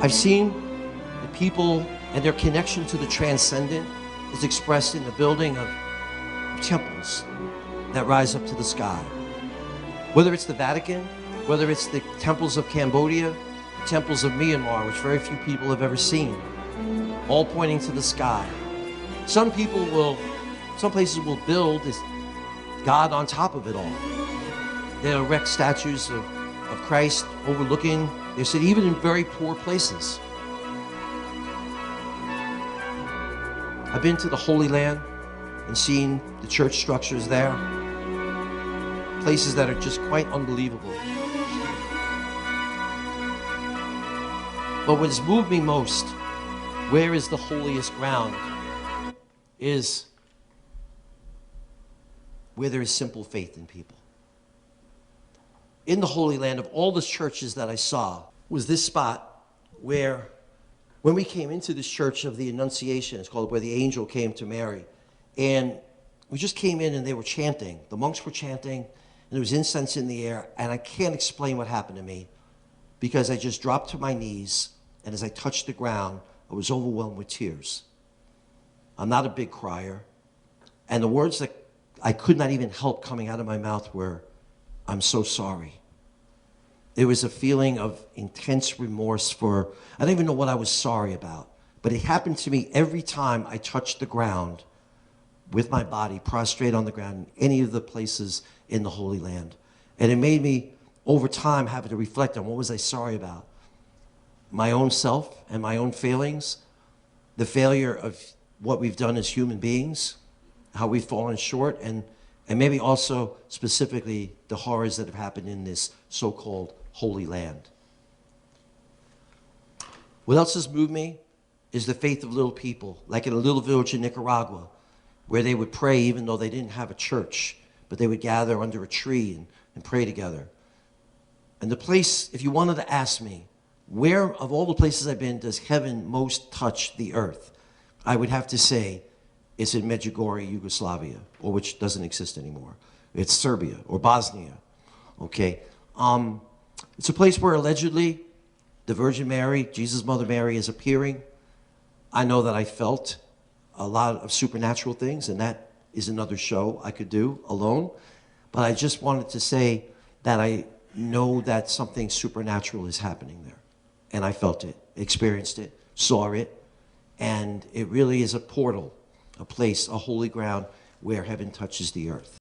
I've seen the people and their connection to the transcendent is expressed in the building of temples that rise up to the sky. Whether it's the Vatican, whether it's the temples of Cambodia, temples of Myanmar, which very few people have ever seen, all pointing to the sky. Some places will build this God on top of it all. They'll erect statues of Christ overlooking their city, even in very poor places. I've been to the Holy Land and seen the church structures there, places that are just quite unbelievable. But what has moved me most, where is the holiest ground, is where there is simple faith in people. In the Holy Land, of all the churches that I saw, was this spot where, when we came into this church of the Annunciation, it's called where the angel came to Mary, and we just came in and they were chanting. The monks were chanting, and there was incense in the air, and I can't explain what happened to me, because I just dropped to my knees, and as I touched the ground, I was overwhelmed with tears. I'm not a big crier, and the words that I could not even help coming out of my mouth were, "I'm so sorry." There was a feeling of intense remorse for, I don't even know what I was sorry about, but it happened to me every time I touched the ground with my body prostrate on the ground in any of the places in the Holy Land. And it made me, over time, have to reflect on what was I sorry about. My own self and my own failings, the failure of what we've done as human beings, how we've fallen short, and maybe also specifically the horrors that have happened in this so-called Holy Land. What else has moved me is the faith of little people, like in a little village in Nicaragua, where they would pray even though they didn't have a church, but they would gather under a tree and pray together. And the place, if you wanted to ask me, where of all the places I've been does heaven most touch the earth, I would have to say it's in Medjugorje, Yugoslavia, or which doesn't exist anymore. It's Serbia or Bosnia, okay? It's a place where allegedly the Virgin Mary, Jesus' Mother Mary, is appearing. I know that I felt a lot of supernatural things, and that is another show I could do alone. But I just wanted to say that I know that something supernatural is happening there. And I felt it, experienced it, saw it, and it really is a portal, a place, a holy ground where heaven touches the earth.